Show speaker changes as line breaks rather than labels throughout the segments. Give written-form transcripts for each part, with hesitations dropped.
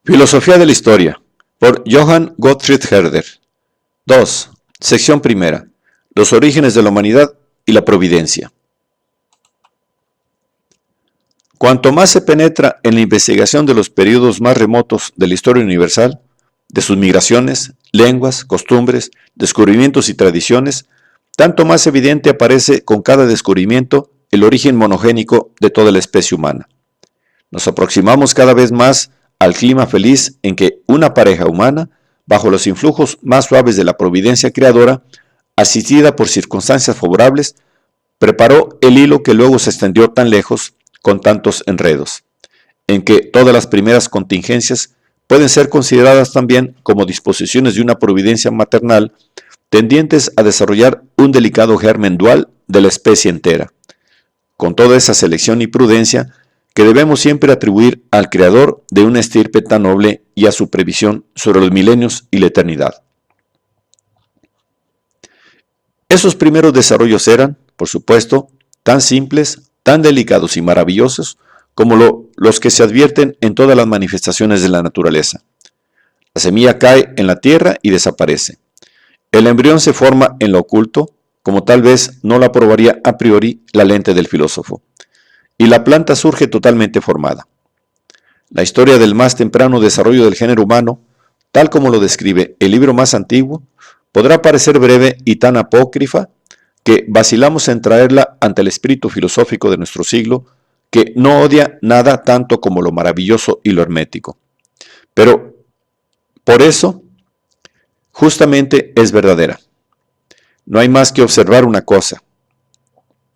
Filosofía de la historia, por Johann Gottfried Herder. 2. Sección primera. Los orígenes de la humanidad y la providencia. Cuanto más se penetra en la investigación de los periodos más remotos de la historia universal, de sus migraciones, lenguas, costumbres, descubrimientos y tradiciones, tanto más evidente aparece con cada descubrimiento el origen monogénico de toda la especie humana. Nos aproximamos cada vez más al clima feliz en que una pareja humana, bajo los influjos más suaves de la providencia creadora, asistida por circunstancias favorables, preparó el hilo que luego se extendió tan lejos con tantos enredos, en que todas las primeras contingencias pueden ser consideradas también como disposiciones de una providencia maternal tendientes a desarrollar un delicado germen dual de la especie entera, con toda esa selección y prudencia que debemos siempre atribuir al creador de una estirpe tan noble y a su previsión sobre los milenios y la eternidad. Esos primeros desarrollos eran, por supuesto, tan simples, tan delicados y maravillosos como los que se advierten en todas las manifestaciones de la naturaleza. La semilla cae en la tierra y desaparece. El embrión se forma en lo oculto, como tal vez no lo aprobaría a priori la lente del filósofo, y la planta surge totalmente formada. La historia del más temprano desarrollo del género humano, tal como lo describe el libro más antiguo, podrá parecer breve y tan apócrifa que vacilamos en traerla ante el espíritu filosófico de nuestro siglo, que no odia nada tanto como lo maravilloso y lo hermético. Pero por eso, justamente es verdadera. No hay más que observar una cosa.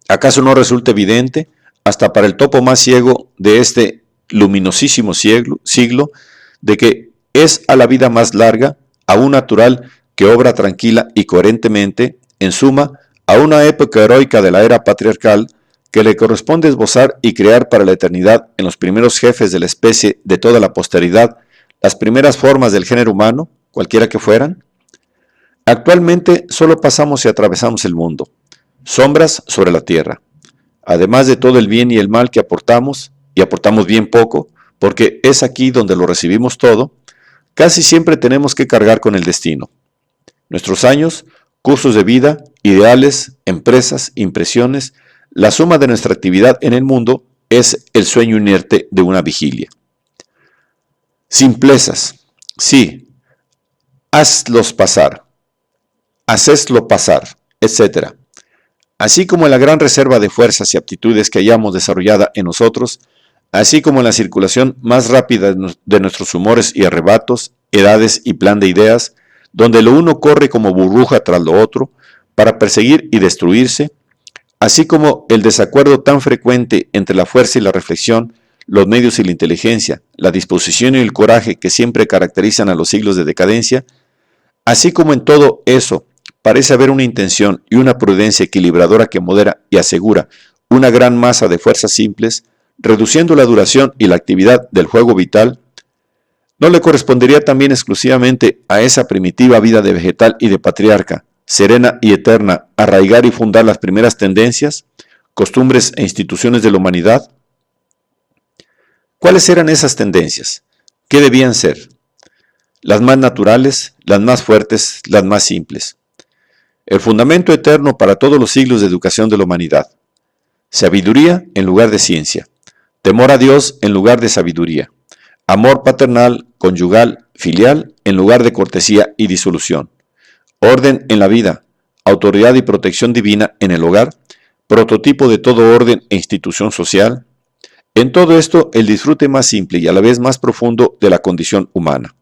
¿Acaso no resulta evidente, hasta para el topo más ciego de este luminosísimo siglo, de que es a la vida más larga, a un natural que obra tranquila y coherentemente, en suma, a una época heroica de la era patriarcal, que le corresponde esbozar y crear para la eternidad en los primeros jefes de la especie de toda la posteridad, las primeras formas del género humano, cualquiera que fueran? Actualmente solo pasamos y atravesamos el mundo, sombras sobre la tierra. Además de todo el bien y el mal que aportamos, y aportamos bien poco, porque es aquí donde lo recibimos todo, casi siempre tenemos que cargar con el destino. Nuestros años, cursos de vida, ideales, empresas, impresiones, la suma de nuestra actividad en el mundo es el sueño inerte de una vigilia. Simplezas, sí, hazlos pasar, haceslo pasar, etc. Así como en la gran reserva de fuerzas y aptitudes que hayamos desarrollada en nosotros, así como en la circulación más rápida de nuestros humores y arrebatos, edades y plan de ideas, donde lo uno corre como burbuja tras lo otro, para perseguir y destruirse, así como el desacuerdo tan frecuente entre la fuerza y la reflexión, los medios y la inteligencia, la disposición y el coraje que siempre caracterizan a los siglos de decadencia, así como en todo eso parece haber una intención y una prudencia equilibradora que modera y asegura una gran masa de fuerzas simples, reduciendo la duración y la actividad del juego vital, ¿no le correspondería también exclusivamente a esa primitiva vida de vegetal y de patriarca, serena y eterna, arraigar y fundar las primeras tendencias, costumbres e instituciones de la humanidad? ¿Cuáles eran esas tendencias? ¿Qué debían ser? Las más naturales, las más fuertes, las más simples. El fundamento eterno para todos los siglos de educación de la humanidad. Sabiduría en lugar de ciencia. Temor a Dios en lugar de sabiduría. Amor paternal, conyugal, filial en lugar de cortesía y disolución. Orden en la vida. Autoridad y protección divina en el hogar. Prototipo de todo orden e institución social. En todo esto, el disfrute más simple y a la vez más profundo de la condición humana.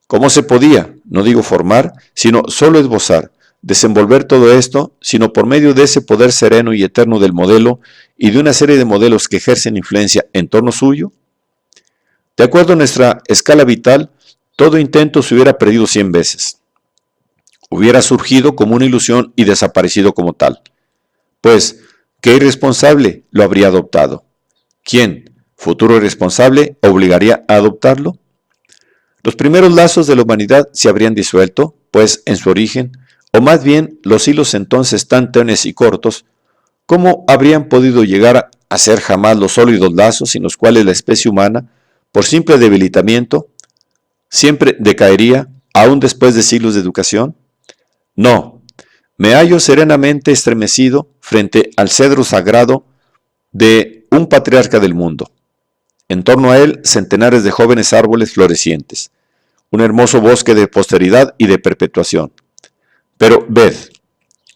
¿Cómo se podía, no digo formar, sino solo esbozar, desenvolver todo esto, sino por medio de ese poder sereno y eterno del modelo y de una serie de modelos que ejercen influencia en torno suyo? De acuerdo a nuestra escala vital, todo intento se hubiera perdido 100 veces. Hubiera surgido como una ilusión y desaparecido como tal. Pues, ¿qué irresponsable lo habría adoptado? ¿Quién, futuro irresponsable, obligaría a adoptarlo? Los primeros lazos de la humanidad se habrían disuelto, pues en su origen, o más bien los hilos entonces tan tenues y cortos, ¿cómo habrían podido llegar a ser jamás los sólidos lazos sin los cuales la especie humana por simple debilitamiento, siempre decaería, aún después de siglos de educación? No, me hallo serenamente estremecido frente al cedro sagrado de un patriarca del mundo. En torno a él, centenares de jóvenes árboles florecientes, un hermoso bosque de posteridad y de perpetuación. Pero ved,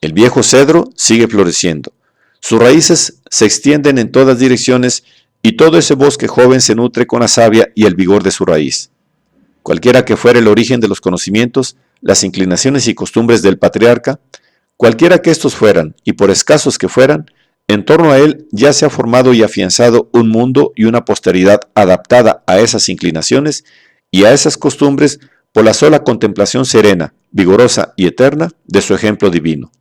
el viejo cedro sigue floreciendo. Sus raíces se extienden en todas direcciones y todo ese bosque joven se nutre con la savia y el vigor de su raíz. Cualquiera que fuera el origen de los conocimientos, las inclinaciones y costumbres del patriarca, cualquiera que estos fueran, y por escasos que fueran, en torno a él ya se ha formado y afianzado un mundo y una posteridad adaptada a esas inclinaciones y a esas costumbres por la sola contemplación serena, vigorosa y eterna de su ejemplo divino.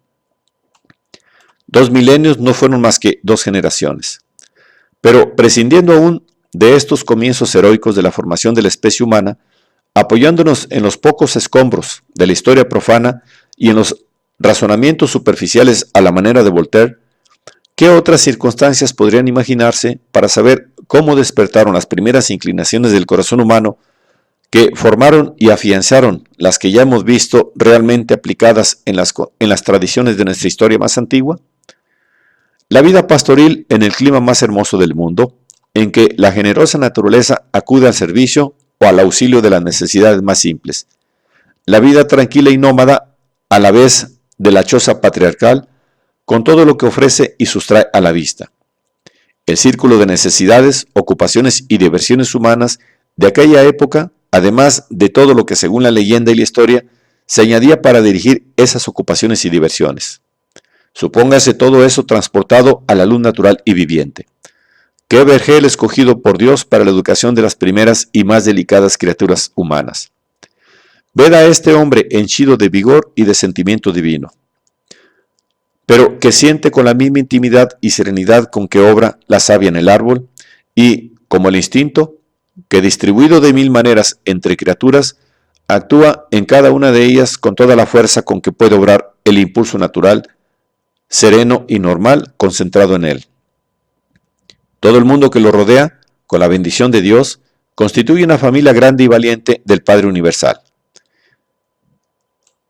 2 milenios no fueron más que 2 generaciones. Pero prescindiendo aún de estos comienzos heroicos de la formación de la especie humana, apoyándonos en los pocos escombros de la historia profana y en los razonamientos superficiales a la manera de Voltaire, ¿qué otras circunstancias podrían imaginarse para saber cómo despertaron las primeras inclinaciones del corazón humano que formaron y afianzaron las que ya hemos visto realmente aplicadas en las tradiciones de nuestra historia más antigua? La vida pastoril en el clima más hermoso del mundo, en que la generosa naturaleza acude al servicio o al auxilio de las necesidades más simples. La vida tranquila y nómada, a la vez de la choza patriarcal, con todo lo que ofrece y sustrae a la vista. El círculo de necesidades, ocupaciones y diversiones humanas de aquella época, además de todo lo que según la leyenda y la historia, se añadía para dirigir esas ocupaciones y diversiones. Supóngase todo eso transportado a la luz natural y viviente. Qué vergel escogido por Dios para la educación de las primeras y más delicadas criaturas humanas. Ved a este hombre henchido de vigor y de sentimiento divino, pero que siente con la misma intimidad y serenidad con que obra la savia en el árbol, y, como el instinto, que distribuido de 1000 maneras entre criaturas, actúa en cada una de ellas con toda la fuerza con que puede obrar el impulso natural, sereno y normal, concentrado en él. Todo el mundo que lo rodea, con la bendición de Dios, constituye una familia grande y valiente del Padre Universal.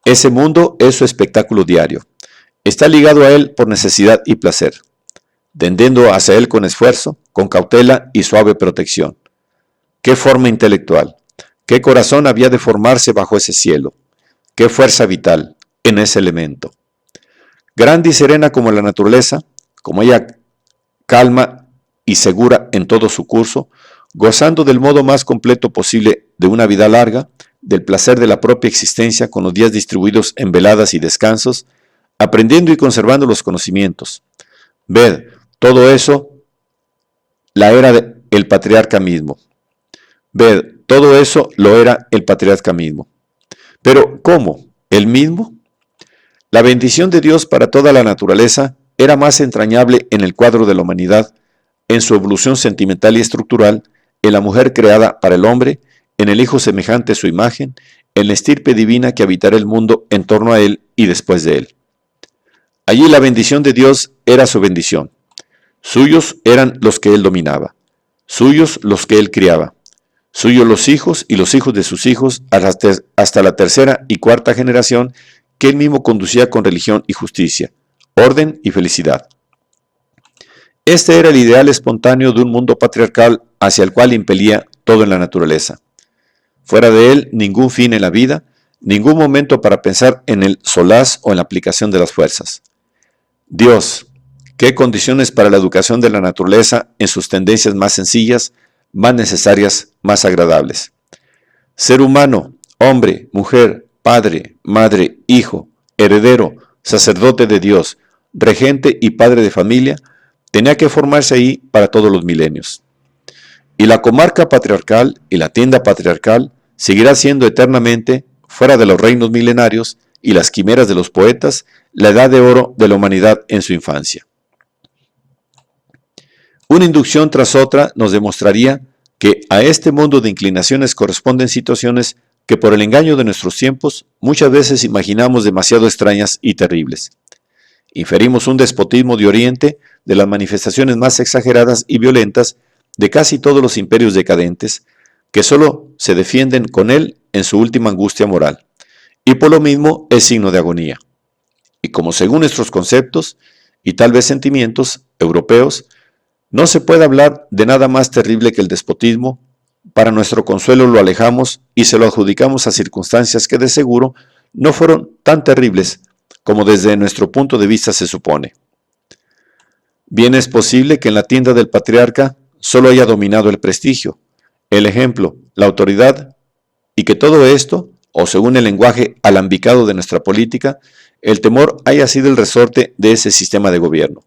Ese mundo es su espectáculo diario. Está ligado a él por necesidad y placer, tendiendo hacia él con esfuerzo, con cautela y suave protección. ¡Qué forma intelectual! ¡Qué corazón había de formarse bajo ese cielo! ¡Qué fuerza vital en ese elemento! Grande y serena como la naturaleza, como ella calma y segura en todo su curso, gozando del modo más completo posible de una vida larga, del placer de la propia existencia con los días distribuidos en veladas y descansos, aprendiendo y conservando los conocimientos. Ved, todo eso la era el patriarca mismo. Ved, todo eso lo era el patriarca mismo. Pero, ¿cómo? ¿El mismo? La bendición de Dios para toda la naturaleza era más entrañable en el cuadro de la humanidad, en su evolución sentimental y estructural, en la mujer creada para el hombre, en el Hijo semejante a su imagen, en la estirpe divina que habitará el mundo en torno a él y después de él. Allí la bendición de Dios era su bendición. Suyos eran los que él dominaba, suyos los que él criaba, suyos los hijos y los hijos de sus hijos hasta la tercera y cuarta generación que él mismo conducía con religión y justicia, orden y felicidad. Este era el ideal espontáneo de un mundo patriarcal hacia el cual impelía todo en la naturaleza. Fuera de él, ningún fin en la vida, ningún momento para pensar en el solaz o en la aplicación de las fuerzas. Dios, qué condiciones para la educación de la naturaleza en sus tendencias más sencillas, más necesarias, más agradables. Ser humano, hombre, mujer, padre, madre, hijo, heredero, sacerdote de Dios, regente y padre de familia, tenía que formarse ahí para todos los milenios. Y la comarca patriarcal y la tienda patriarcal seguirá siendo eternamente, fuera de los reinos milenarios y las quimeras de los poetas, la edad de oro de la humanidad en su infancia. Una inducción tras otra nos demostraría que a este mundo de inclinaciones corresponden situaciones que por el engaño de nuestros tiempos muchas veces imaginamos demasiado extrañas y terribles. Inferimos un despotismo de Oriente de las manifestaciones más exageradas y violentas de casi todos los imperios decadentes, que solo se defienden con él en su última angustia moral, y por lo mismo es signo de agonía. Y como según nuestros conceptos, y tal vez sentimientos europeos, no se puede hablar de nada más terrible que el despotismo, para nuestro consuelo lo alejamos y se lo adjudicamos a circunstancias que de seguro no fueron tan terribles como desde nuestro punto de vista se supone. Bien es posible que en la tienda del patriarca solo haya dominado el prestigio, el ejemplo, la autoridad, y que todo esto, o según el lenguaje alambicado de nuestra política, el temor haya sido el resorte de ese sistema de gobierno.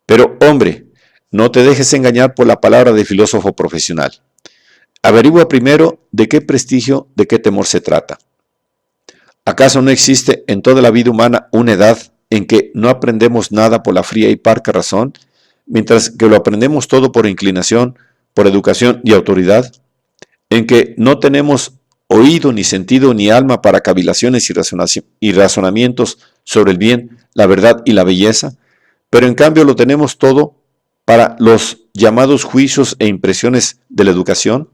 Pero, hombre, no te dejes engañar por la palabra de filósofo profesional. Averigua primero de qué prestigio, de qué temor se trata. ¿Acaso no existe en toda la vida humana una edad en que no aprendemos nada por la fría y parca razón, mientras que lo aprendemos todo por inclinación, por educación y autoridad? ¿En que no tenemos oído, ni sentido, ni alma para cavilaciones y razonamientos sobre el bien, la verdad y la belleza, pero en cambio lo tenemos todo para los llamados juicios e impresiones de la educación?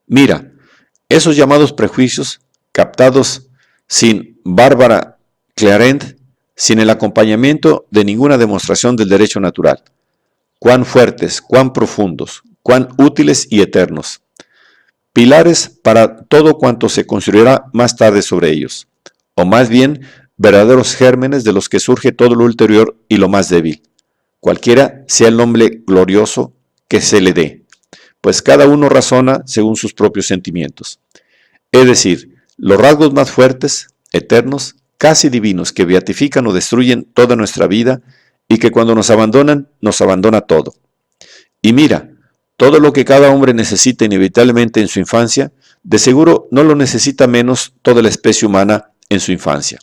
Mira, esos llamados prejuicios, captados sin Bárbara Clarent, sin el acompañamiento de ninguna demostración del derecho natural, cuán fuertes, cuán profundos, cuán útiles y eternos, pilares para todo cuanto se construirá más tarde sobre ellos, o más bien verdaderos gérmenes de los que surge todo lo ulterior y lo más débil, cualquiera sea el nombre glorioso que se le dé, pues cada uno razona según sus propios sentimientos. Es decir, los rasgos más fuertes, eternos, casi divinos, que beatifican o destruyen toda nuestra vida y que cuando nos abandona todo. Y mira, todo lo que cada hombre necesita inevitablemente en su infancia, de seguro no lo necesita menos toda la especie humana en su infancia.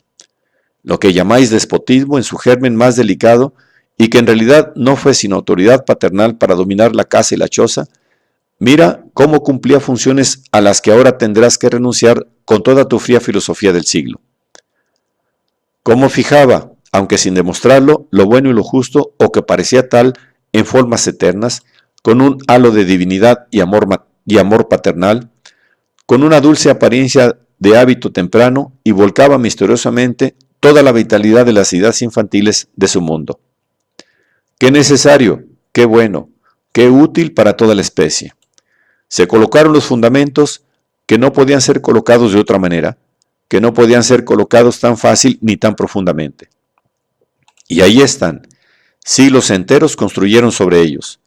Lo que llamáis despotismo en su germen más delicado, y que en realidad no fue sino autoridad paternal para dominar la casa y la choza, mira cómo cumplía funciones a las que ahora tendrás que renunciar con toda tu fría filosofía del siglo. Cómo fijaba, aunque sin demostrarlo, lo bueno y lo justo, o que parecía tal, en formas eternas, con un halo de divinidad y amor paternal, con una dulce apariencia de hábito temprano, y volcaba misteriosamente toda la vitalidad de las ideas infantiles de su mundo. Qué necesario, qué bueno, qué útil para toda la especie. Se colocaron los fundamentos que no podían ser colocados de otra manera, que no podían ser colocados tan fácil ni tan profundamente. Y ahí están. Siglos enteros construyeron sobre ellos.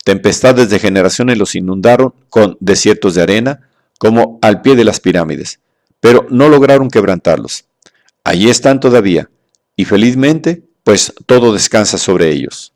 Tempestades de generaciones los inundaron con desiertos de arena, como al pie de las pirámides, pero no lograron quebrantarlos. Allí están todavía, y felizmente, pues todo descansa sobre ellos.